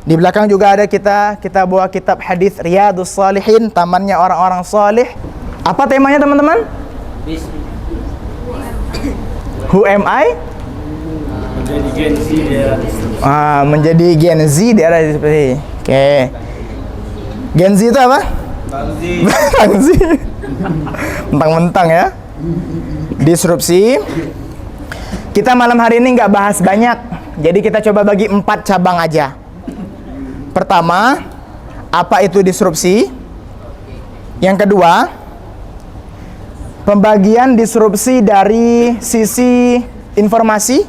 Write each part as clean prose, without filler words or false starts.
Di belakang juga ada kita bawa kitab hadis Riyadhus Shalihin, tamannya orang-orang salih. Apa temanya teman-teman? Who am I? Menjadi Gen Z di era disrupsi. Menjadi Gen Z di era disrupsi. Oke. Gen Z itu apa? Bang Z. Bang Z. Mentang-mentang ya. Disrupsi. Kita malam hari ini nggak bahas banyak. Jadi kita coba bagi 4 cabang aja. Pertama, apa itu disrupsi? Yang kedua, pembagian disrupsi dari sisi informasi.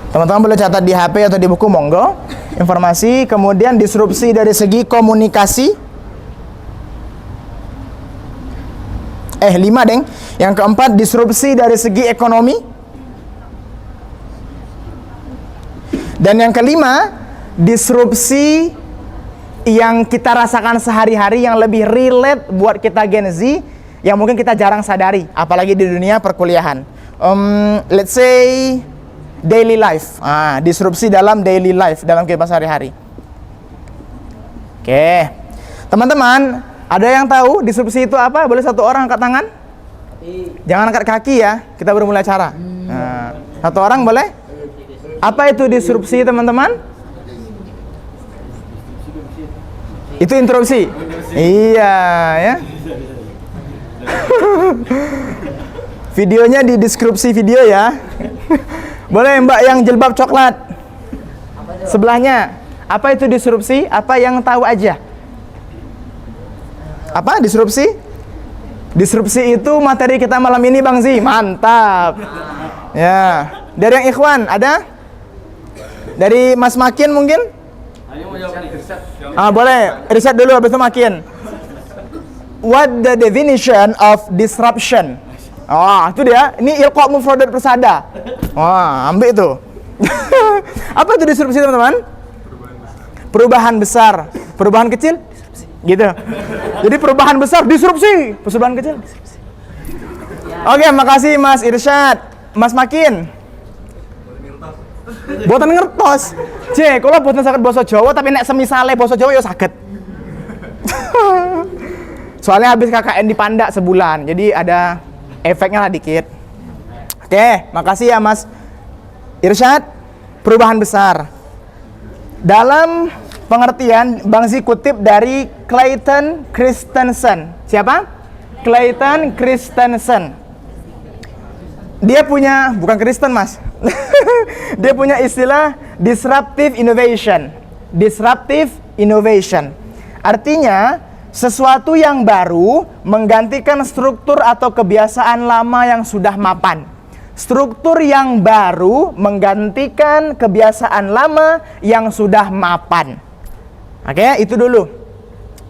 Teman-teman boleh catat di HP atau di buku, monggo. Informasi, kemudian disrupsi dari segi komunikasi. 5 deng. Yang keempat, disrupsi dari segi ekonomi. Dan yang kelima, disrupsi yang kita rasakan sehari-hari yang lebih relate buat kita Gen Z, yang mungkin kita jarang sadari, apalagi di dunia perkuliahan. Let's say daily life. Disrupsi dalam daily life, dalam kehidupan sehari-hari. Oke. Teman-teman, ada yang tahu disrupsi itu apa? Boleh satu orang angkat tangan? Jangan angkat kaki ya, kita baru mulai acara. Satu orang boleh? Apa itu disrupsi, teman-teman? Itu interupsi. Iya, ya. Videonya di deskripsi video ya. Boleh Mbak yang jilbab coklat sebelahnya. Apa itu disrupsi? Apa yang tahu aja? Apa disrupsi? Disrupsi itu materi kita malam ini Bang Zi. Mantap. Ya. Dari yang Ikhwan ada? Dari Mas Makin mungkin? Boleh. Riset dulu habis itu Makin. What the definition of disruption? Itu dia. Ini ilqa mufradat persada. Ambil itu. Apa itu disrupsi, teman-teman? Perubahan besar. Perubahan kecil? Gitu. Jadi perubahan besar disrupsi, perubahan kecil disrupsi. Oke, makasih Mas Irsyad. Mas Makin. Boten ngertos. Kalau boten sakit basa Jawa tapi nek semisale basa Jawa ya sakit. Soalnya habis KKN di Panda sebulan. Jadi ada efeknya lah dikit. Oke, makasih ya Mas Irsyad. Perubahan besar. Dalam pengertian, Bang Zi kutip dari Clayton Christensen. Siapa? Clayton Christensen. Dia punya, bukan Kristen Mas. Dia punya istilah disruptive innovation. Disruptive innovation. Artinya, sesuatu yang baru menggantikan struktur atau kebiasaan lama yang sudah mapan. Struktur yang baru menggantikan kebiasaan lama yang sudah mapan. Oke, itu dulu.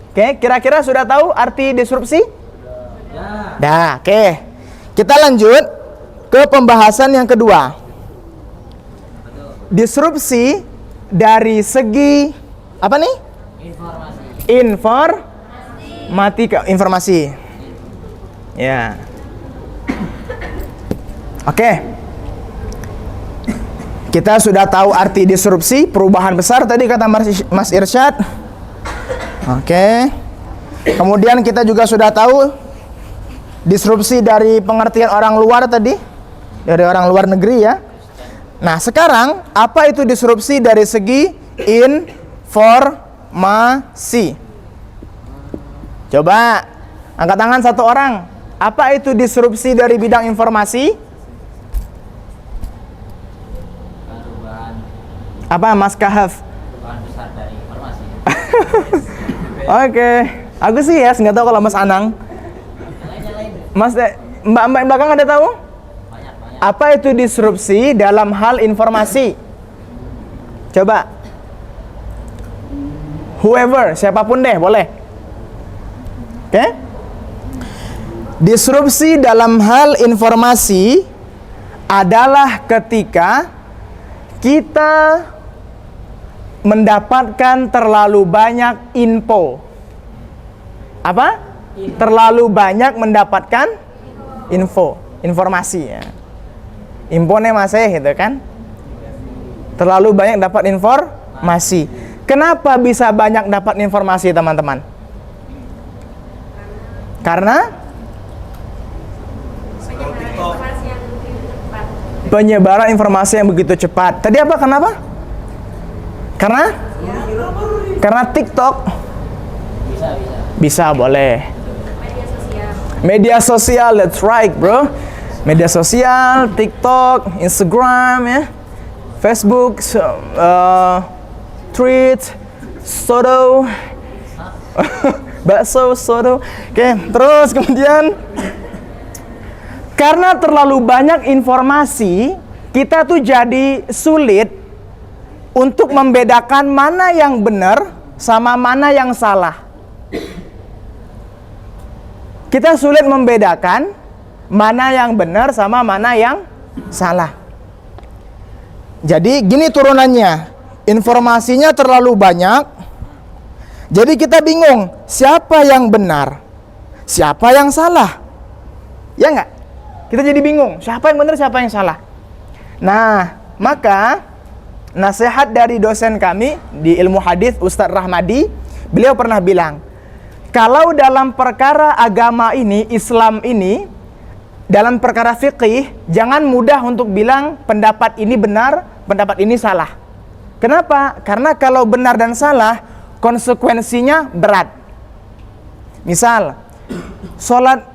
Oke, kira-kira sudah tahu arti disrupsi? Dah, oke. Kita lanjut ke pembahasan yang kedua. Disrupsi dari segi apa nih? Informasi. Ya. Oke. Kita sudah tahu arti disrupsi, perubahan besar tadi kata Mas Irsyad. Oke. Kemudian kita juga sudah tahu disrupsi dari pengertian orang luar tadi, dari orang luar negeri ya. Nah, sekarang apa itu disrupsi dari segi informasi? Coba angkat tangan satu orang. Apa itu disrupsi dari bidang informasi? Apa Mas Kahaf? Perubahan besar dari informasi. Oke. Aku sih ya, nggak tahu kalau Mas Anang. Mas Mbak belakang ada tahu? Banyak. Apa itu disrupsi dalam hal informasi? Coba. Whoever, siapapun deh, boleh. Oke? Disrupsi dalam hal informasi adalah ketika kita mendapatkan terlalu banyak info. Apa? Terlalu banyak mendapatkan informasi ya. Impone masih gitu kan. Terlalu banyak dapat informasi. Kenapa bisa banyak dapat informasi, teman-teman? Karena penyebaran informasi yang begitu cepat. Tadi apa? Kenapa? Karena TikTok. Bisa boleh. Media sosial, that's right, bro. Media sosial, TikTok, Instagram, ya, Facebook, tweet, sodo, bakso, sodo. Oke, terus kemudian karena terlalu banyak informasi, kita tuh jadi sulit untuk membedakan mana yang benar sama mana yang salah. Kita sulit membedakan mana yang benar sama mana yang salah. Jadi gini turunannya, informasinya terlalu banyak. Jadi kita bingung, siapa yang benar, siapa yang salah. Ya enggak? Kita jadi bingung, siapa yang benar, siapa yang salah. Nah, maka nasihat dari dosen kami di ilmu hadis, Ustadz Rahmadi, beliau pernah bilang, kalau dalam perkara agama ini, Islam ini, dalam perkara fikih, jangan mudah untuk bilang pendapat ini benar, pendapat ini salah. Kenapa? Karena kalau benar dan salah, konsekuensinya berat. Misal, sholat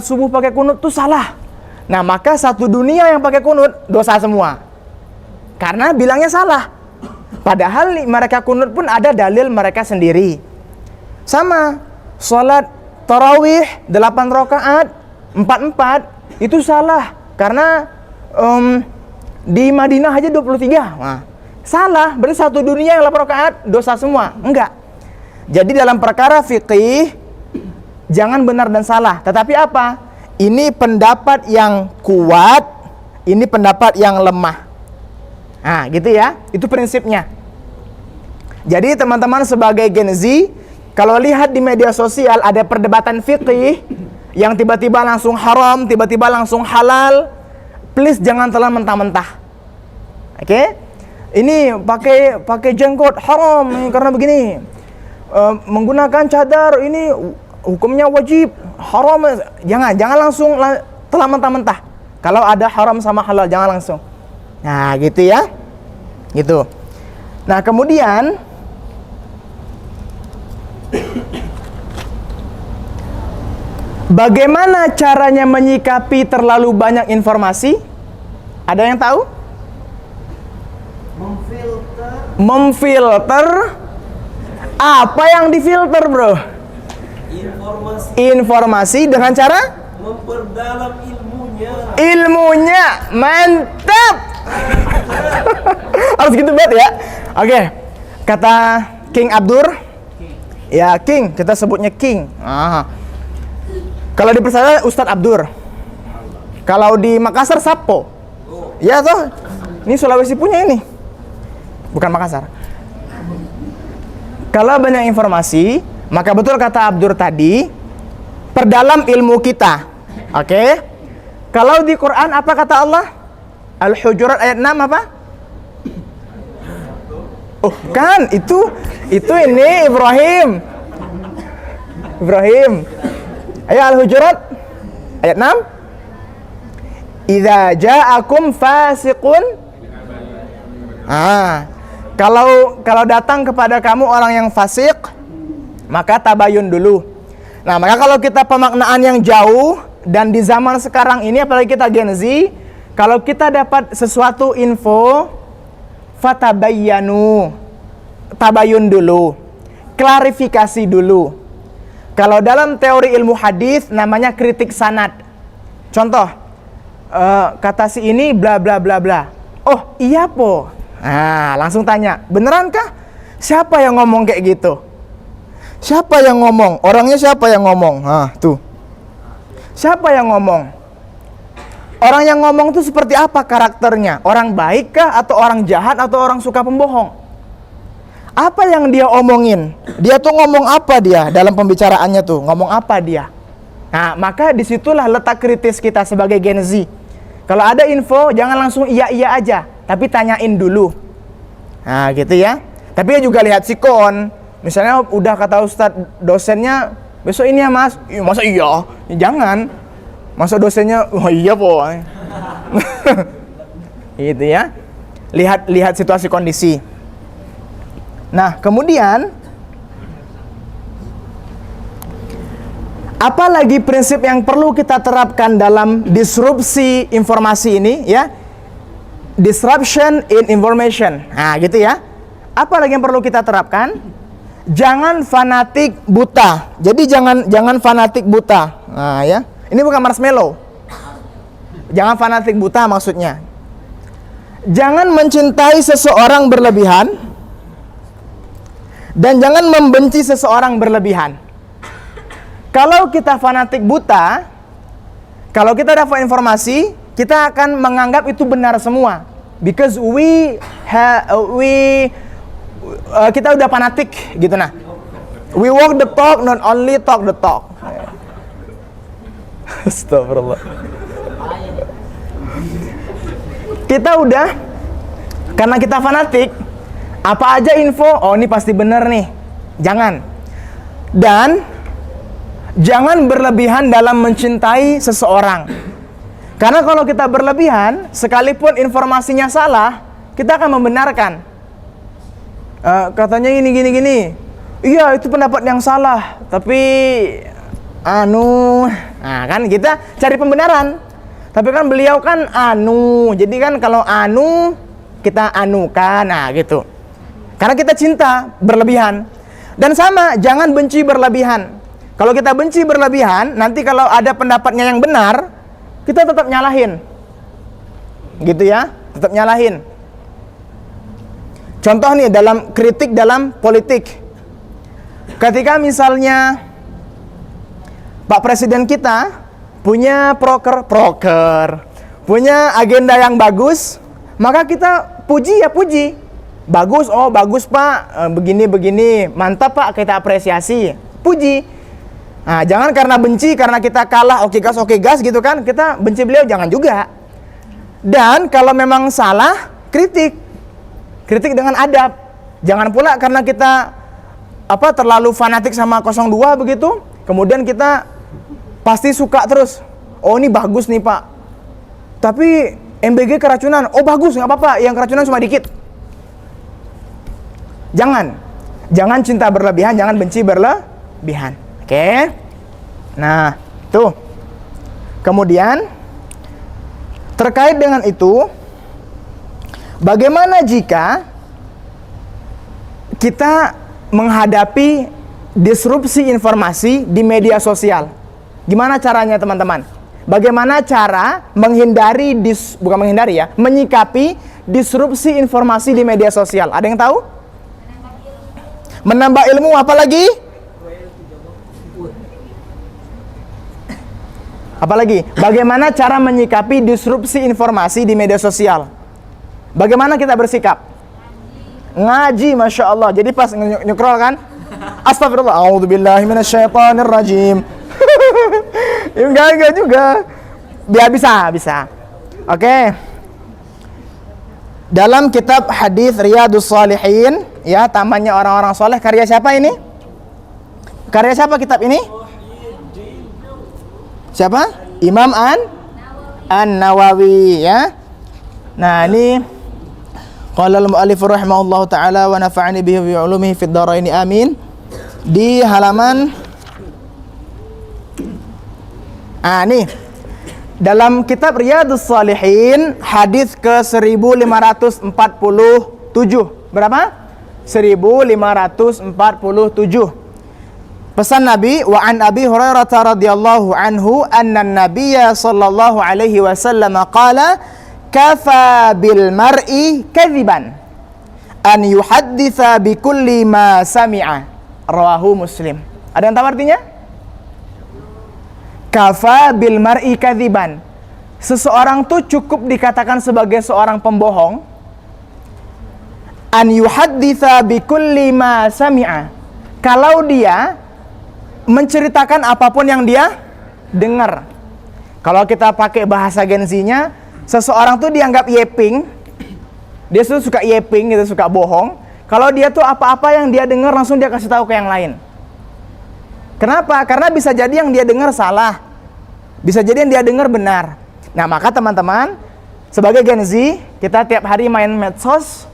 subuh pakai kunut itu salah. Nah, maka satu dunia yang pakai kunut, dosa semua. Karena bilangnya salah. Padahal mereka kunut pun ada dalil mereka sendiri. Sama, sholat tarawih 8 rakaat 4 itu salah. Karena di Madinah aja 23. Nah, salah, berarti satu dunia yang 8 rakaat dosa semua. Enggak. Jadi dalam perkara fikih jangan benar dan salah, tetapi apa? Ini pendapat yang kuat, ini pendapat yang lemah. Nah, gitu ya. Itu prinsipnya. Jadi teman-teman sebagai Gen Z, kalau lihat di media sosial ada perdebatan fikih yang tiba-tiba langsung haram, tiba-tiba langsung halal, please jangan telan mentah-mentah. Oke? Ini pakai jenggot haram karena begini. Menggunakan cadar ini hukumnya wajib, haram. Jangan langsung telan mentah-mentah. Kalau ada haram sama halal jangan langsung. Nah, gitu ya. Gitu. Nah, kemudian bagaimana caranya menyikapi terlalu banyak informasi? Ada yang tahu? Memfilter. Apa yang difilter, bro? Informasi dengan cara memperdalam ilmunya. Mantap. Harus gitu banget ya. Oke. Kata King Abdur. Ya, King, kita sebutnya King. Kalau di Persada Ustadz Abdur. Kalau di Makassar Sapo. Ya toh. Ini Sulawesi punya ini. Bukan Makassar. Kalau banyak informasi, maka betul kata Abdur tadi, perdalam ilmu kita. Oke? Kalau di Quran apa kata Allah? Al-Hujurat ayat 6 apa? Oh, kan itu ini Ibrahim. Ayo Al-Hujurat ayat 6. Idza ja'akum fasiqun. Kalau datang kepada kamu orang yang fasik, maka tabayun dulu. Nah, maka kalau kita pemaknaan yang jauh dan di zaman sekarang ini apalagi kita Gen Z, kalau kita dapat sesuatu info, fatabayyanu. Tabayun dulu. Klarifikasi dulu. Kalau dalam teori ilmu hadis namanya kritik sanad. Contoh, kata si ini bla bla bla bla. Oh, iya po. Nah, langsung tanya, benerankah? Siapa yang ngomong kayak gitu? Siapa yang ngomong? Orangnya siapa yang ngomong? Tuh. Siapa yang ngomong? Orang yang ngomong itu seperti apa karakternya? Orang baik kah? Atau orang jahat? Atau orang suka pembohong? Apa yang dia omongin? Dia tuh ngomong apa dia dalam pembicaraannya tuh? Ngomong apa dia? Nah, maka disitulah letak kritis kita sebagai Gen Z. Kalau ada info jangan langsung iya aja, tapi tanyain dulu. Nah, gitu ya. Tapi ya juga lihat sikon. Misalnya udah kata Ustadz dosennya besok ini ya Mas. Masa iya? Ya, jangan. Masa dosennya oh iya po. Gitu ya. Lihat situasi kondisi. Nah, kemudian apalagi prinsip yang perlu kita terapkan dalam disrupsi informasi ini ya? Disruption in information. Nah, gitu ya. Apalagi yang perlu kita terapkan? Jangan fanatik buta. Jadi jangan fanatik buta. Nah, ya. Ini bukan marshmallow. Jangan fanatik buta maksudnya. Jangan mencintai seseorang berlebihan dan jangan membenci seseorang berlebihan. Kalau kita fanatik buta, kalau kita dapat informasi, kita akan menganggap itu benar semua. Because kita udah fanatik gitu nah. We walk the talk, not only talk the talk. Astagfirullah. Kita udah, karena kita fanatik, apa aja info, oh ini pasti benar nih. Jangan. Dan jangan berlebihan dalam mencintai seseorang. Karena kalau kita berlebihan, sekalipun informasinya salah, kita akan membenarkan. Katanya gini. Iya, itu pendapat yang salah. Tapi nah kan kita cari pembenaran. Tapi kan beliau kan jadi kan kalau kita anukan, nah gitu. Karena kita cinta berlebihan. Dan sama, jangan benci berlebihan. Kalau kita benci berlebihan, nanti kalau ada pendapatnya yang benar, kita tetap nyalahin. Gitu ya, tetap nyalahin. Contoh nih dalam kritik dalam politik. Ketika misalnya Pak Presiden kita punya proker, punya agenda yang bagus, maka kita puji. Bagus, oh bagus Pak, begini, mantap Pak, kita apresiasi, puji. Nah, jangan karena benci, karena kita kalah, oke gas gitu kan, kita benci beliau, jangan juga. Dan kalau memang salah, kritik dengan adab. Jangan pula karena kita terlalu fanatik sama 02 begitu, kemudian kita pasti suka terus. Oh ini bagus nih Pak. Tapi MBG keracunan. Oh bagus, nggak apa-apa. Yang keracunan cuma dikit. Jangan cinta berlebihan, jangan benci berlebihan. Oke. Nah, tuh. Kemudian terkait dengan itu, bagaimana jika kita menghadapi disrupsi informasi di media sosial? Gimana caranya teman-teman? Bagaimana cara menyikapi disrupsi informasi di media sosial? Ada yang tahu? Menambah ilmu, apalagi? Bagaimana cara menyikapi disrupsi informasi di media sosial? Bagaimana kita bersikap? Ngaji, Masya Allah. Jadi pas nyekrol kan? Astagfirullah, a'udzubillahi minasyaitonirrajim. Enggak juga. Biar bisa. Oke. Dalam kitab hadis Riyadhus Shalihin, ya, tamannya orang-orang soleh, karya siapa ini? Karya siapa kitab ini? Siapa? Imam An-Nawawi, ya. Nah, ini qala al-mu'allif rahimahullahu taala wa nafa'ani bihi wa ulumihi fid dharain amin. Di halaman nih dalam kitab Riyadhus Shalihin hadis ke 1547. Berapa? 1547. Pesan Nabi, wa an Abi Hurairah radhiyallahu anhu anna an-nabiyya sallallahu alaihi wasallam qala kafa bil mar'i kadhiban an yuhadditsa bi kulli ma sami'a. Rawahu Muslim. Ada yang tahu artinya? Kafa bil mar'i kadhiban. Seseorang tuh cukup dikatakan sebagai seorang pembohong. An yuhadditsa bi kulli ma sami'a. Kalau dia menceritakan apapun yang dia dengar. Kalau kita pakai bahasa Gen Z-nya, seseorang tuh dianggap yeping, dia tuh suka yeping gitu, suka bohong. Kalau dia tuh apa-apa yang dia dengar langsung dia kasih tahu ke yang lain. Kenapa? Karena bisa jadi yang dia dengar salah, bisa jadi yang dia dengar benar. Nah, maka teman-teman, sebagai Gen Z, kita tiap hari main medsos.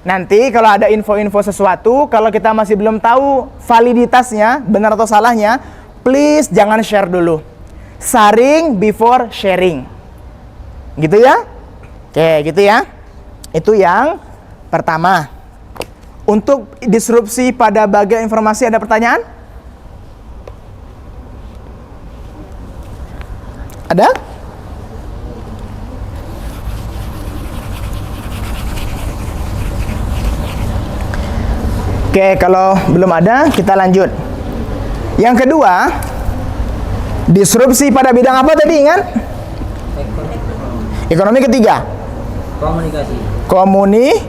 Nanti kalau ada info-info sesuatu, kalau kita masih belum tahu validitasnya, benar atau salahnya, please jangan share dulu. Saring before sharing. Gitu ya? Oke, gitu ya. Itu yang pertama. Untuk disrupsi pada bagian informasi, ada pertanyaan? Ada? Oke, kalau belum ada, kita lanjut. Yang kedua, disrupsi pada bidang apa tadi, ingat? Ekonomi ketiga. Komunikasi. Komunikasi.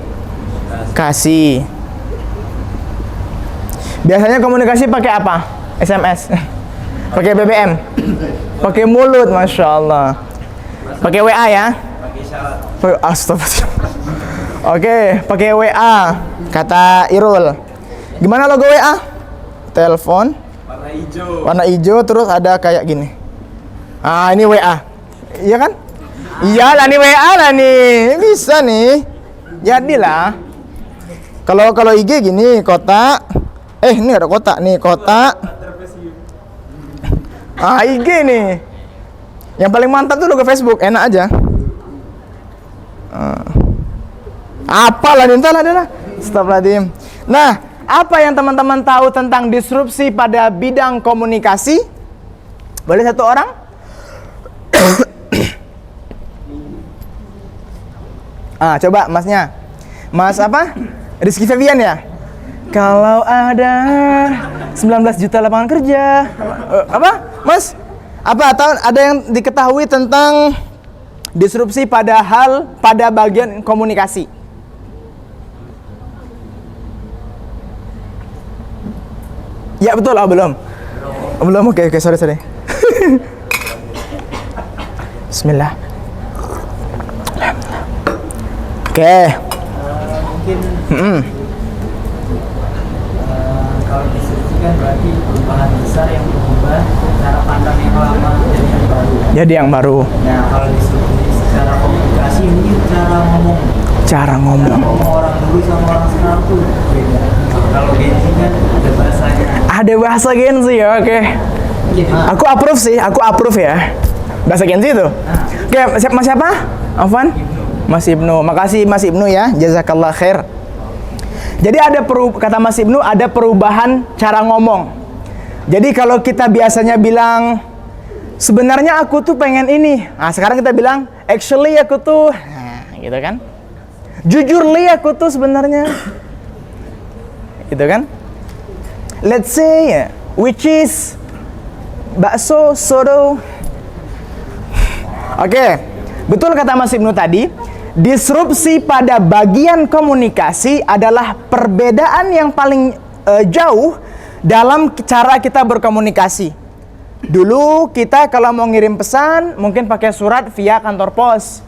Biasanya komunikasi pakai apa? SMS. Pakai BBM. Pakai mulut, Masya Allah. Pakai WA ya? Pakai syarat. Astagfirullah. Oke, pakai WA. Kata Irul. Gimana logo WA? Telepon. Warna hijau. Warna hijau, terus ada kayak gini. Ah, ini WA. Iya kan? Iya lah, nih WA lah nih. Bisa nih. Jadilah. Kalau IG gini, kotak. Ini ada kotak nih, kotak. Ah, IG nih. Yang paling mantap tuh logo Facebook, enak aja. Apalah nih, entahlah adalah. Astagfirullahaladzim. Nah, apa yang teman-teman tahu tentang disrupsi pada bidang komunikasi? Boleh satu orang? Coba masnya. Mas apa? Rizky Febian ya? Kalau ada 19 juta lapangan kerja. Apa? Mas? Apa? Atau ada yang diketahui tentang disrupsi pada bagian komunikasi? Ya betul, belum. Belum, oke, sorry. Bismillah. Oke. Mungkin kalau disrupsi kan berarti perubahan besar yang mengubah cara pandang yang lama jadi yang baru. Jadi yang baru. Nah, kalau disrupsi secara komunikasi mungkin cara ngomong orang dulu sama orang sekarang tuh beda. Kalau Gen Z kan ada bahasanya. Ada bahasa Gen Z ya, oke. Aku approve ya. Bahasa Gen Z itu. Oke, Mas siapa? Afwan? Mas Ibnu. Makasih Mas Ibnu ya. Jazakallah khair. Jadi kata Mas Ibnu, ada perubahan cara ngomong. Jadi kalau kita biasanya bilang sebenarnya aku tuh pengen ini. Nah, sekarang kita bilang actually aku tuh gitu kan. Jujur aku tuh sebenarnya gitu kan. Let's say which is bakso, soto. Oke. Betul kata Mas Ibnu tadi. Disrupsi pada bagian komunikasi adalah perbedaan yang paling jauh dalam cara kita berkomunikasi. Dulu kita kalau mau ngirim pesan mungkin pakai surat via kantor pos.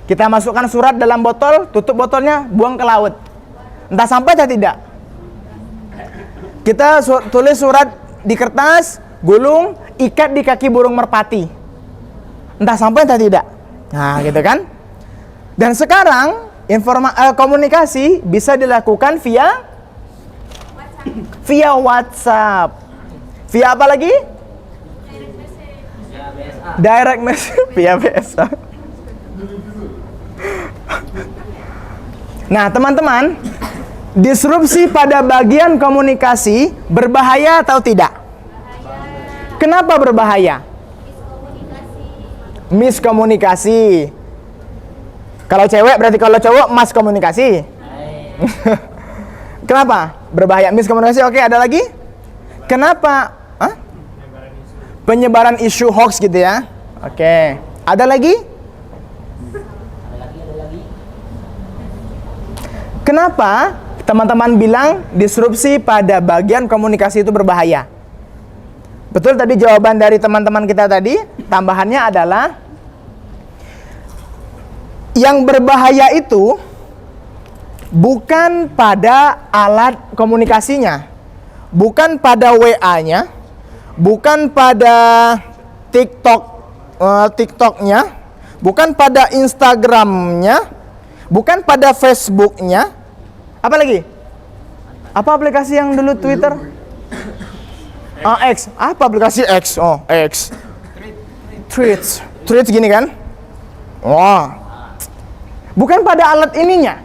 Kita masukkan surat dalam botol, tutup botolnya, buang ke laut. Entah sampai atau tidak. Kita tulis surat di kertas, gulung, ikat di kaki burung merpati. Entah sampai atau tidak. Nah, gitu kan? Dan sekarang komunikasi bisa dilakukan via WhatsApp. Via apa lagi? Direct message. Via BSA. Nah, teman-teman, disrupsi pada bagian komunikasi berbahaya atau tidak? Kenapa berbahaya? Miskomunikasi. Kalau cewek berarti, kalau cowok mas komunikasi. Kenapa? Berbahaya miskomunikasi. Oke, ada lagi? Kenapa? Penyebaran isu hoax gitu ya. Oke. Ada lagi? Kenapa teman-teman bilang disrupsi pada bagian komunikasi itu berbahaya? Betul tadi jawaban dari teman-teman kita tadi. Tambahannya adalah yang berbahaya itu bukan pada alat komunikasinya, bukan pada WA-nya, bukan pada TikTok-nya, bukan pada Instagram-nya, bukan pada Facebook-nya. Apa lagi? Apa aplikasi yang dulu Twitter? X. Apa aplikasi X? Oh, X. Tweets gini kan? Wah. Bukan pada alat ininya,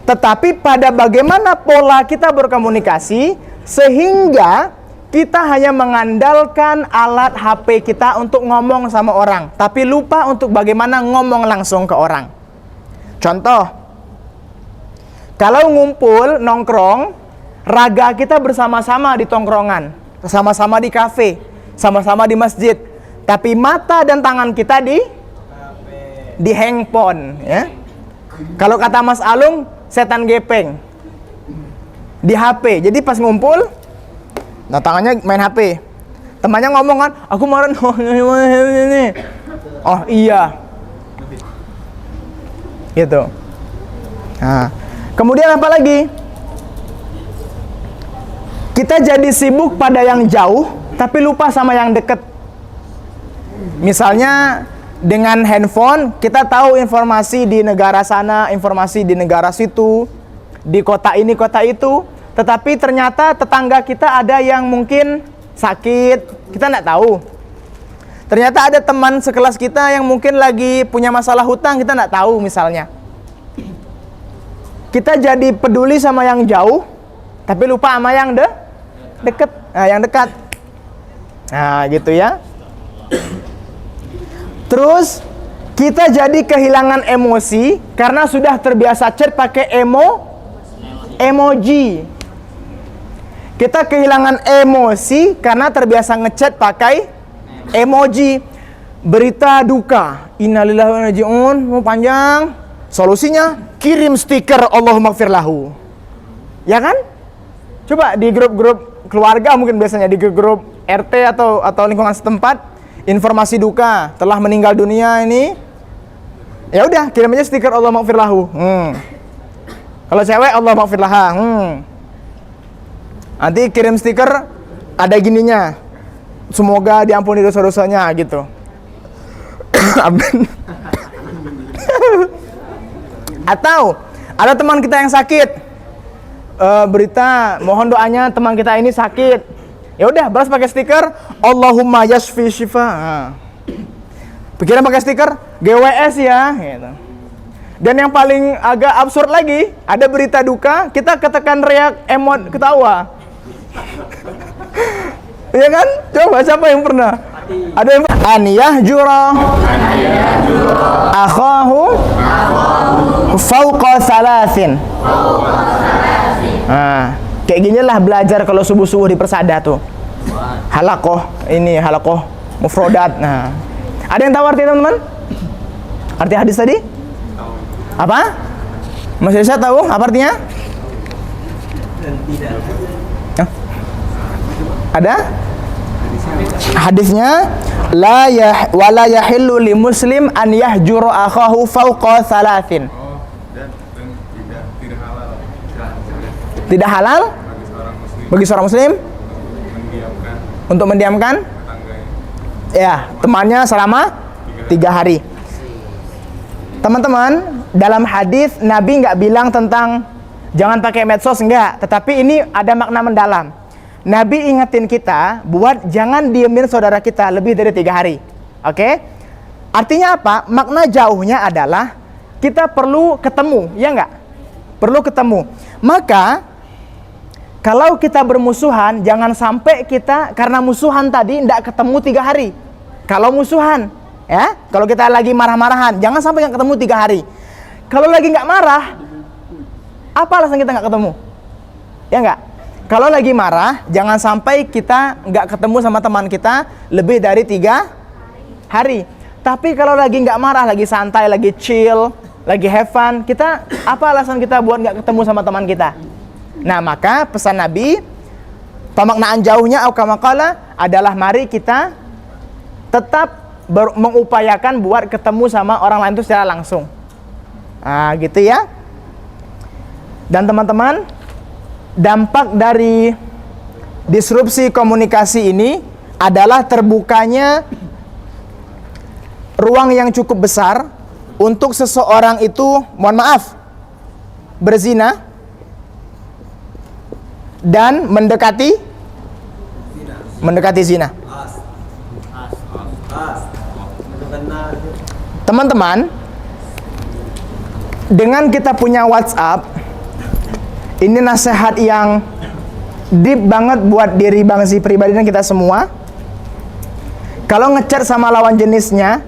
tetapi pada bagaimana pola kita berkomunikasi sehingga kita hanya mengandalkan alat HP kita untuk ngomong sama orang, tapi lupa untuk bagaimana ngomong langsung ke orang. Contoh, kalau ngumpul, nongkrong, raga kita bersama-sama di tongkrongan, sama-sama di kafe, sama-sama di masjid, tapi mata dan tangan kita di handphone, ya. Kalau kata Mas Alung, setan gepeng di HP. Jadi pas ngumpul, nah tangannya main HP, temannya ngomong kan, aku marah, oh iya, gitu. Nah, kemudian apa lagi? Kita jadi sibuk pada yang jauh, tapi lupa sama yang dekat. Misalnya dengan handphone, kita tahu informasi di negara sana, informasi di negara situ, di kota ini, kota itu. Tetapi ternyata tetangga kita ada yang mungkin sakit, kita nggak tahu. Ternyata ada teman sekelas kita yang mungkin lagi punya masalah hutang, kita nggak tahu misalnya. Kita jadi peduli sama yang jauh, tapi lupa sama yang dekat. Nah, yang dekat. Nah, gitu ya. Terus kita jadi kehilangan emosi karena sudah terbiasa chat pakai emoji. Kita kehilangan emosi karena terbiasa ngechat pakai emoji. Berita duka, innalillahi wa inna ilaihi raji'un, mau panjang. Solusinya kirim stiker Allahumma gfir lahu. Ya kan? Coba di grup-grup keluarga, mungkin biasanya di grup RT atau lingkungan setempat, informasi duka telah meninggal dunia ini, ya udah kirim aja stiker Allah maghfir lahu. Kalau cewek Allah maghfir laha. Nanti kirim stiker ada gininya, semoga diampuni dosa-dosanya gitu. Atau ada teman kita yang sakit, berita mohon doanya teman kita ini sakit. Ya udah, balas pakai stiker Allahumma yashfi shifa. Pikiran pakai stiker GWS ya, gitu. Dan yang paling agak absurd lagi, ada berita duka, kita ketekan reak emot ketawa. Iya kan? Coba siapa yang pernah? Ada yang an yahjura akhahu fawqa salasin. Nah, kayak gini lah belajar kalau subuh-subuh di persada tuh. Halakoh, ini halakoh mufrodat. Nah, ada yang tahu arti teman-teman? Arti hadis tadi? Apa? Mas Irsyad tahu apa artinya? Hah? Ada? Hadisnya wala yahillu li muslim an yahjura akhahu fawqa salasin. Tidak halal bagi seorang muslim untuk mendiamkan ya temannya selama 3 hari. Teman-teman, dalam hadis Nabi nggak bilang tentang jangan pakai medsos, enggak, tetapi ini ada makna mendalam. Nabi ingetin kita buat jangan diemin saudara kita lebih dari 3 hari. Oke? Artinya apa? Makna jauhnya adalah kita perlu ketemu, ya enggak? Perlu ketemu. Maka kalau kita bermusuhan, jangan sampai kita karena musuhan tadi tidak ketemu 3 hari. Kalau musuhan, ya, kalau kita lagi marah-marahan, jangan sampai nggak ketemu 3 hari. Kalau lagi nggak marah, apa alasan kita nggak ketemu? Ya nggak? Kalau lagi marah, jangan sampai kita nggak ketemu sama teman kita lebih dari 3 hari. Tapi kalau lagi nggak marah, lagi santai, lagi chill, lagi have fun, kita apa alasan kita buat nggak ketemu sama teman kita? Nah, maka pesan Nabi, pemaknaan jauhnya aukamakala adalah mari kita tetap mengupayakan buat ketemu sama orang lain itu secara langsung. Nah, gitu ya. Dan teman-teman, dampak dari disrupsi komunikasi ini adalah terbukanya ruang yang cukup besar untuk seseorang itu, mohon maaf, berzina dan mendekati zina. Teman-teman, dengan kita punya WhatsApp, ini nasihat yang deep banget buat diri Bang Zi pribadi dan kita semua. Kalau ngechat sama lawan jenisnya,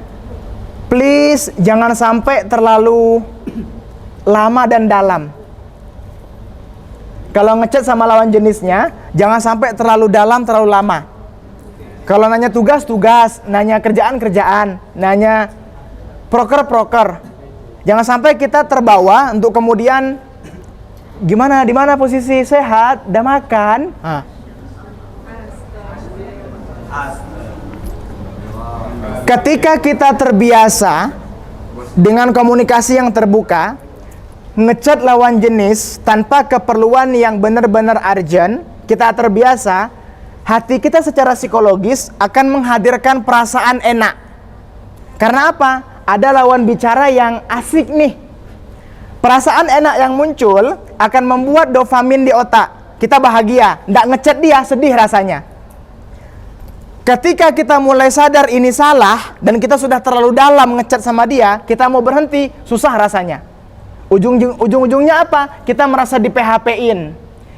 please jangan sampai terlalu lama dan dalam. Kalau ngechat sama lawan jenisnya, jangan sampai terlalu dalam, terlalu lama. Kalau nanya tugas, nanya kerjaan, nanya proker. Jangan sampai kita terbawa untuk kemudian gimana, di mana posisi, sehat, udah makan. Ketika kita terbiasa dengan komunikasi yang terbuka, ngechat lawan jenis tanpa keperluan yang benar-benar urgent, kita terbiasa, hati kita secara psikologis akan menghadirkan perasaan enak. Karena apa? Ada lawan bicara yang asik nih. Perasaan enak yang muncul akan membuat dopamin di otak. Kita bahagia, nggak ngechat dia, sedih rasanya. Ketika kita mulai sadar ini salah, dan kita sudah terlalu dalam ngechat sama dia, kita mau berhenti, susah rasanya. Ujung-ujungnya apa? Kita merasa di PHP-in.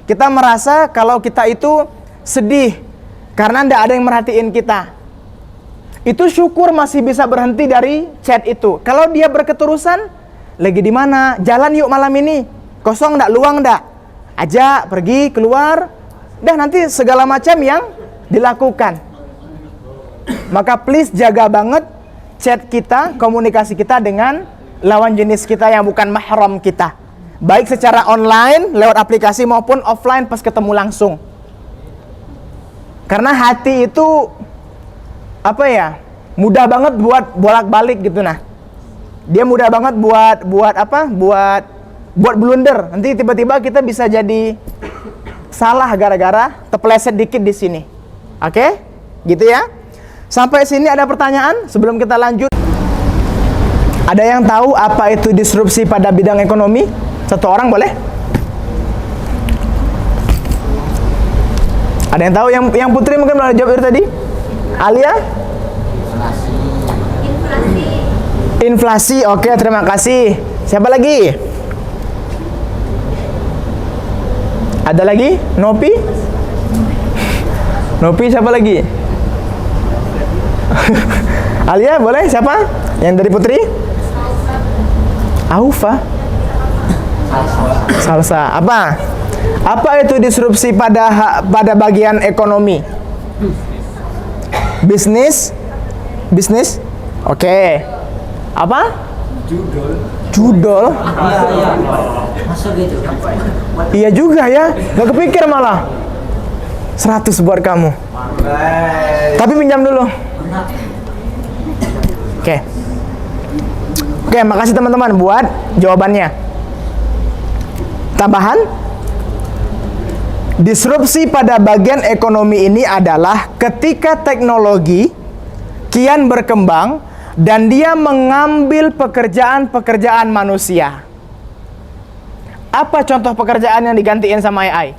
Kita merasa kalau kita itu sedih, karena nggak ada yang merhatiin kita. Itu syukur masih bisa berhenti dari chat itu. Kalau dia berketerusan, lagi di mana? Jalan yuk malam ini. Kosong ndak, luang ndak? Ajak, pergi, keluar. Dah nanti segala macam yang dilakukan. Maka please jaga banget chat kita, komunikasi kita dengan lawan jenis kita yang bukan mahram kita. Baik secara online, lewat aplikasi maupun offline pas ketemu langsung. Karena hati itu mudah banget buat bolak-balik gitu nah. Dia mudah banget buat blunder. Nanti tiba-tiba kita bisa jadi salah gara-gara terpeleset dikit di sini. Oke? Gitu ya. Sampai sini ada pertanyaan sebelum kita lanjut? Ada yang tahu apa itu disrupsi pada bidang ekonomi? Satu orang boleh? Ada yang tahu? Yang Putri mungkin boleh jawab tadi? Alia? Inflasi. Oke, terima kasih. Siapa lagi? Ada lagi? Nopi? Nopi siapa lagi? Alia boleh? Siapa? Yang dari Putri? Aufa? Salsa. Apa itu disrupsi pada bagian ekonomi? Bisnis? Oke. Apa? Judol? Iya. Masa gitu? Iya juga ya. Gak kepikir malah. 100 buat kamu. Tapi pinjam dulu. Oke, makasih teman-teman buat jawabannya. Tambahan? Disrupsi pada bagian ekonomi ini adalah ketika teknologi kian berkembang dan dia mengambil pekerjaan-pekerjaan manusia. Apa contoh pekerjaan yang digantiin sama AI?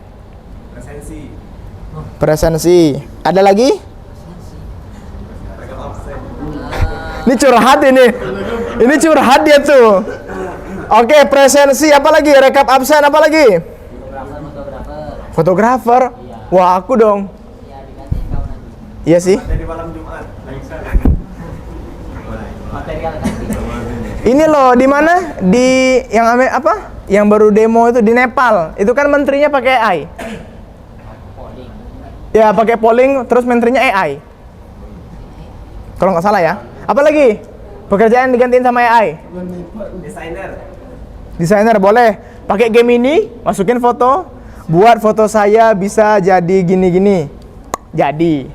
Presensi. Ada lagi? Ini curhat ini. Ini curhat dia tuh. Oke, presensi apa lagi? Rekap absen apa lagi? Fotografer. Wah, aku dong. Iya sih. Ini loh, di mana? Di yang baru demo itu di Nepal. Itu kan menterinya pakai AI. Ya, pakai polling terus menterinya AI. Kalau nggak salah ya. Apa lagi? Pekerjaan digantiin sama AI. Desainer boleh. Pakai Gemini, masukin foto, buat foto saya bisa jadi gini-gini. Jadi.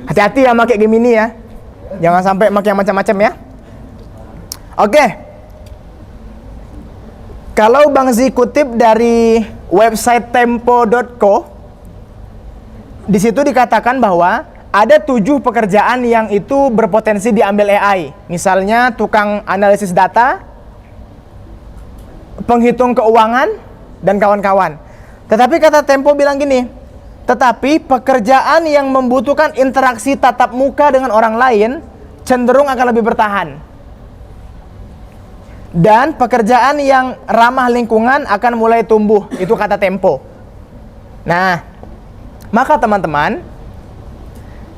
Hati-hati ya pakai Gemini ya. Jangan sampai pakai yang macam-macam ya. Oke. Kalau Bang Zi kutip dari website tempo.co, di situ dikatakan bahwa ada 7 pekerjaan yang itu berpotensi diambil AI. Misalnya tukang analisis data, penghitung keuangan, dan kawan-kawan. Tetapi kata Tempo bilang gini, tetapi pekerjaan yang membutuhkan interaksi tatap muka dengan orang lain cenderung akan lebih bertahan. Dan pekerjaan yang ramah lingkungan akan mulai tumbuh. Itu kata Tempo. Nah, maka teman-teman,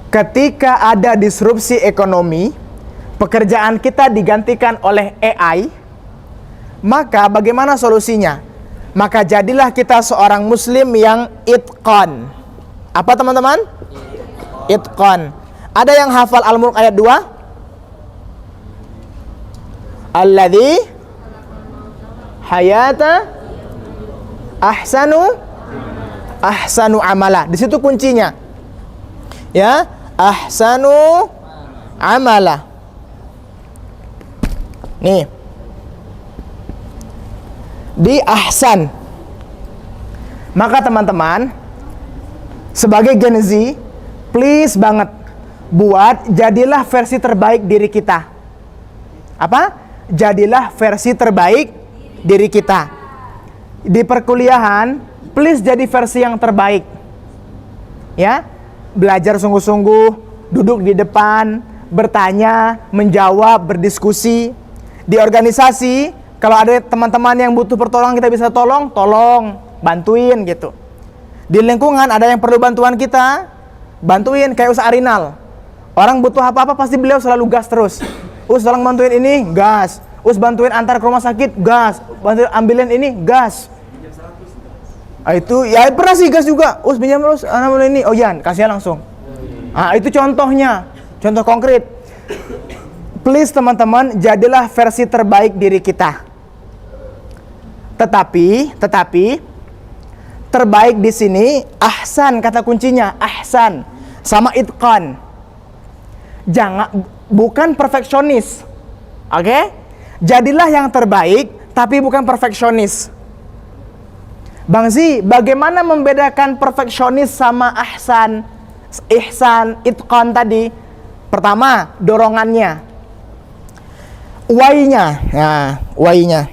ketika ada disrupsi ekonomi, pekerjaan kita digantikan oleh AI, maka bagaimana solusinya? Maka jadilah kita seorang muslim yang itqan. Apa teman-teman? Itqan. Ada yang hafal Al-Mulk ayat 2? Alladzi hayata ahsanu amala. Di situ kuncinya. Ya, ahsanu amala. Nih. Di ahsan. Maka teman-teman, sebagai Gen Z, please banget buat jadilah versi terbaik diri kita. Apa? Jadilah versi terbaik diri kita. Di perkuliahan, please jadi versi yang terbaik. Ya, belajar sungguh-sungguh, duduk di depan, bertanya, menjawab, berdiskusi. Di organisasi, kalau ada teman-teman yang butuh pertolongan, kita bisa tolong, bantuin gitu. Di lingkungan ada yang perlu bantuan kita, bantuin. Kayak Ustaz Arinal, orang butuh apa-apa pasti beliau selalu gas terus. Us tolong bantuin ini, gas. Us bantuin antar ke rumah sakit, gas. Bantuin ambilin ini, gas. Itu ya pernah sih gas juga. Us pinjam terus, anak ini, oh iya, kasih langsung. Itu contohnya, contoh konkret. Please teman-teman, jadilah versi terbaik diri kita. Tetapi terbaik di sini ahsan, kata kuncinya ahsan sama itqan. Bukan perfeksionis. Oke? Jadilah yang terbaik tapi bukan perfeksionis. Bang Zi, bagaimana membedakan perfeksionis sama ahsan, ihsan, itqan tadi? Pertama, dorongannya. Why-nya. Nah, why-nya.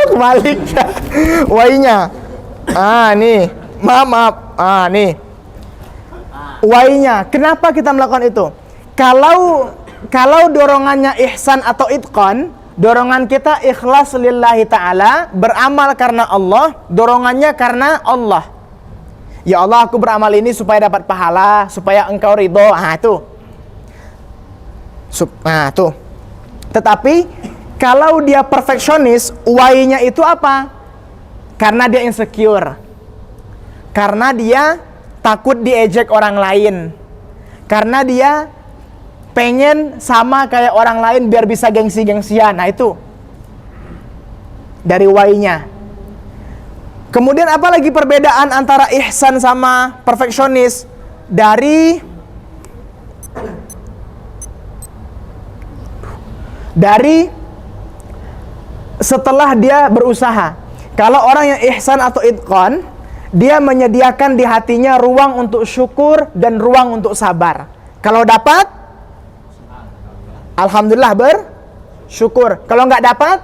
Kebalik. Why-nya. Nih. Maaf. Nih. Why-nya. Kenapa kita melakukan itu? Kalau dorongannya ihsan atau itqan, dorongan kita ikhlas lillahi ta'ala, beramal karena Allah, dorongannya karena Allah. Ya Allah, aku beramal ini supaya dapat pahala, supaya engkau ridho. Tuh. Tetapi kalau dia perfeksionis, why-nya itu apa? Karena dia insecure. Karena dia takut diejek orang lain. Karena dia pengen sama kayak orang lain biar bisa gengsi-gengsian. Nah itu dari why-nya. Kemudian apa lagi perbedaan antara ihsan sama perfeksionis? Dari setelah dia berusaha. Kalau orang yang ihsan atau itqan, dia menyediakan di hatinya ruang untuk syukur dan ruang untuk sabar. Kalau dapat, alhamdulillah bersyukur. Kalau nggak dapat,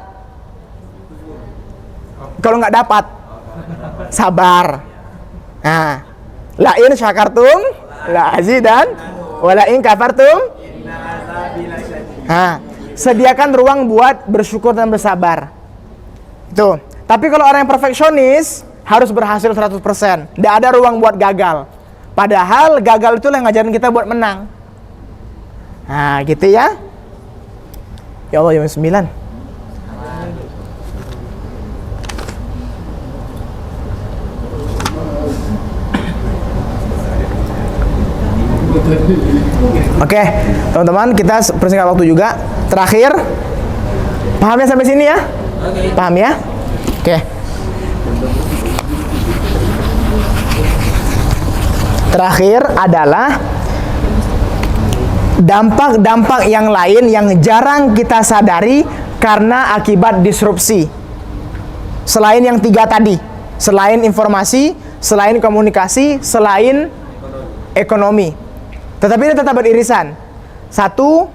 sabar. Nah, la in syakartum la azidan wa la in kafartum. Sediakan ruang buat bersyukur dan bersabar. Tuh. Tapi kalau orang yang perfeksionis harus berhasil 100%. Tidak ada ruang buat gagal. Padahal gagal itu yang ngajarin kita buat menang. Nah, gitu ya. Ya Allah, jam 9. Oke, teman-teman, kita persingkat waktu juga. Terakhir, paham ya sampai sini ya? Paham ya? Oke. Terakhir adalah dampak-dampak yang lain yang jarang kita sadari karena akibat disrupsi. Selain yang 3 tadi, selain informasi, selain komunikasi, selain ekonomi. Tetapi ini tetap beririsan. 1,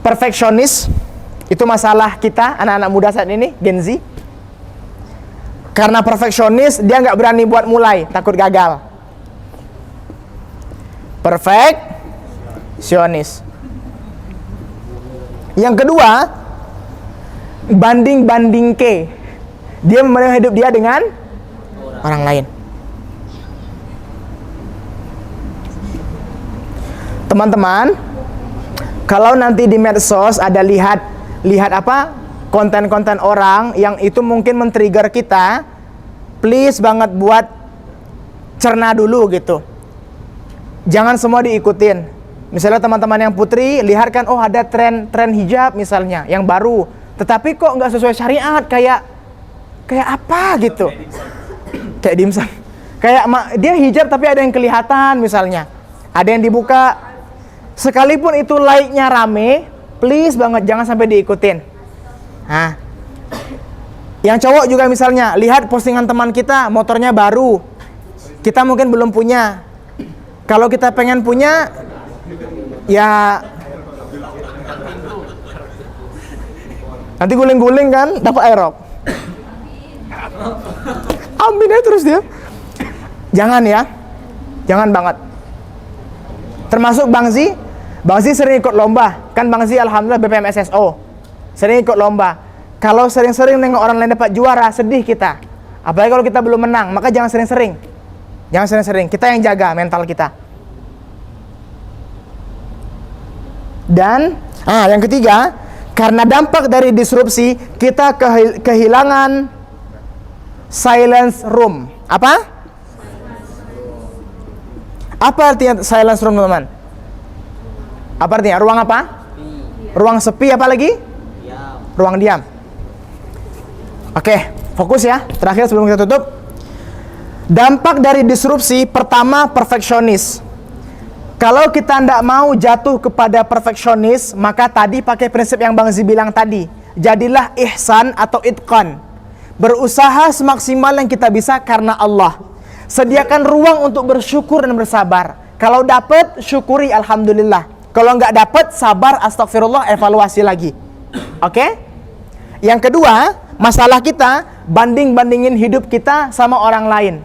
perfeksionis. Itu masalah kita, anak-anak muda saat ini, Gen Z. Karena perfeksionis, dia nggak berani buat mulai, takut gagal. Perfeksionis. Yang kedua, banding-banding ke. Dia memandang hidup dia dengan orang lain. Teman-teman, kalau nanti di medsos ada lihat apa konten-konten orang yang itu mungkin men-trigger kita, please banget buat cerna dulu gitu. Jangan semua diikutin. Misalnya teman-teman yang putri lihat kan, oh ada tren hijab misalnya yang baru, tetapi kok nggak sesuai syariat, kayak apa gitu, kayak dimsum, kayak dia hijab tapi ada yang kelihatan misalnya, ada yang dibuka, sekalipun itu like-nya rame, please banget jangan sampai diikutin. Nah, yang cowok juga misalnya lihat postingan teman kita motornya baru, kita mungkin belum punya. Kalau kita pengen punya, ya nanti guling-guling kan, dapat aerok. Amin ya terus dia. Jangan ya, jangan banget. Termasuk Bang Z sering ikut lomba. Kan Bang Z alhamdulillah BPM SSO, sering ikut lomba. Kalau sering-sering nengok orang lain dapat juara, sedih kita. Apalagi kalau kita belum menang, maka jangan sering-sering. Jangan sering-sering, kita yang jaga mental kita. Dan yang ketiga, karena dampak dari disrupsi, kita kehilangan silence room. Apa? Apa artinya silence room, teman-teman? Apa artinya? Ruang apa? Ruang sepi, apa lagi? Ruang diam. Oke, fokus ya. Terakhir sebelum kita tutup. Dampak dari disrupsi, pertama perfeksionis. Kalau kita tidak mau jatuh kepada perfeksionis, maka tadi pakai prinsip yang Bang Z bilang tadi. Jadilah ihsan atau itqan. Berusaha semaksimal yang kita bisa karena Allah. Sediakan ruang untuk bersyukur dan bersabar. Kalau dapat, syukuri alhamdulillah. Kalau nggak dapat, sabar, astagfirullah, evaluasi lagi. Oke? Yang kedua, masalah kita banding-bandingin hidup kita sama orang lain.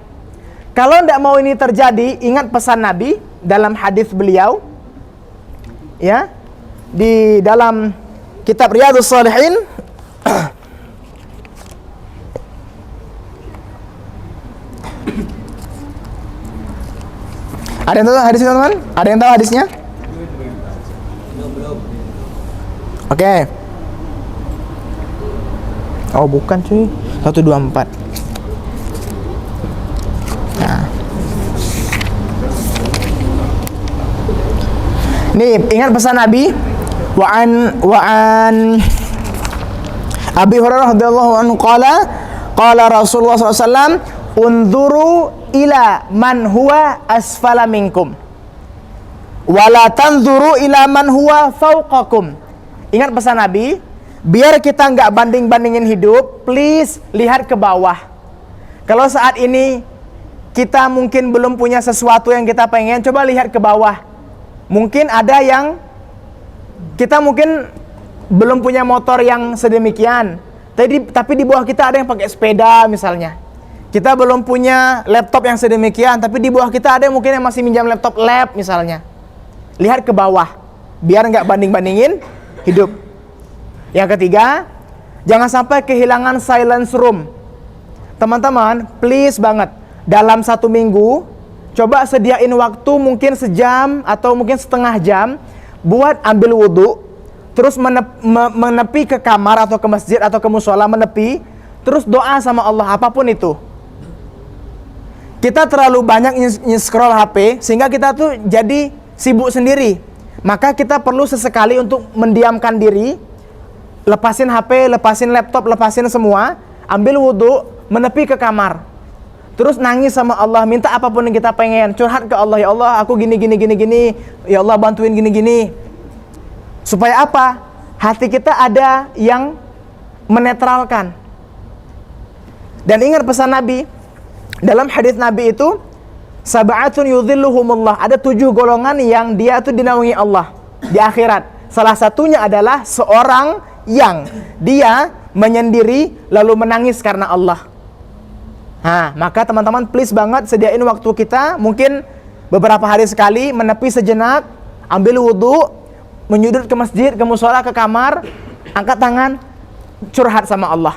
Kalau tidak mau ini terjadi, ingat pesan Nabi dalam hadis beliau, ya, di dalam kitab Riyadhus Shalihin. Ada yang tahu hadisnya, teman-teman? Ada yang tahu hadisnya? Oke. Oh, bukan cuy. 124. Nah. Nih, ingat pesan Nabi. Wa an Abi Hurairah radhiyallahu anhu qala Rasulullah sallallahu alaihi wasallam, "Unzuru ila man huwa asfala minkum wa la tanzuru ila man huwa fawqakum." Ingat pesan Nabi, biar kita nggak banding-bandingin hidup, please lihat ke bawah. Kalau saat ini kita mungkin belum punya sesuatu yang kita pengen, coba lihat ke bawah. Mungkin ada yang kita mungkin belum punya motor yang sedemikian, tapi di bawah kita ada yang pakai sepeda misalnya. Kita belum punya laptop yang sedemikian, tapi di bawah kita ada yang mungkin yang masih minjam laptop lab misalnya. Lihat ke bawah, biar nggak banding-bandingin hidup. Yang ketiga, jangan sampai kehilangan silence room. Teman-teman, please banget, dalam 1 minggu, coba sediain waktu mungkin sejam atau mungkin setengah jam buat ambil wudhu, terus menepi ke kamar atau ke masjid atau ke musola, menepi, terus doa sama Allah, apapun itu. Kita terlalu banyak scroll HP sehingga kita tuh jadi sibuk sendiri. Maka kita perlu sesekali untuk mendiamkan diri, lepasin HP, lepasin laptop, lepasin semua, ambil wudhu, menepi ke kamar. terus nangis sama Allah, minta apapun yang kita pengen, curhat ke Allah, ya Allah aku gini, ya Allah bantuin gini. Supaya apa? Hati kita ada yang menetralkan. Dan ingat pesan Nabi, dalam hadis Nabi itu, sab'atun yudhilluhumullah, ada 7 golongan yang dia itu dinaungi Allah di akhirat. Salah satunya adalah seorang yang dia menyendiri lalu menangis karena Allah. Nah, maka teman-teman please banget sediain waktu kita, mungkin beberapa hari sekali, menepi sejenak, ambil wudhu, menyudut ke masjid, ke musola, ke kamar, angkat tangan, curhat sama Allah.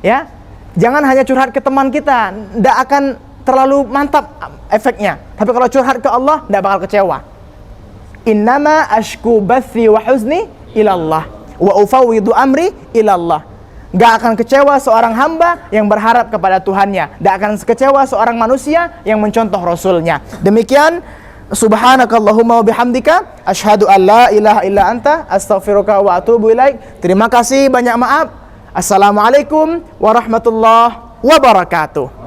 Ya, jangan hanya curhat ke teman kita, tidak akan terlalu mantap efeknya. Tapi kalau curhat ke Allah, tidak bakal kecewa. Innama ashku bathi wa huzni ilallah wa ufawwidu amri ilallah. Gak akan kecewa seorang hamba yang berharap kepada Tuhannya. Gak akan kecewa seorang manusia yang mencontoh Rasulnya. Demikian, subhanakallahumma wa bihamdika, asyhadu an la ilaha illa anta, astaghfiruka wa atubu ilaik. Terima kasih, banyak maaf. Assalamualaikum warahmatullahi wabarakatuh.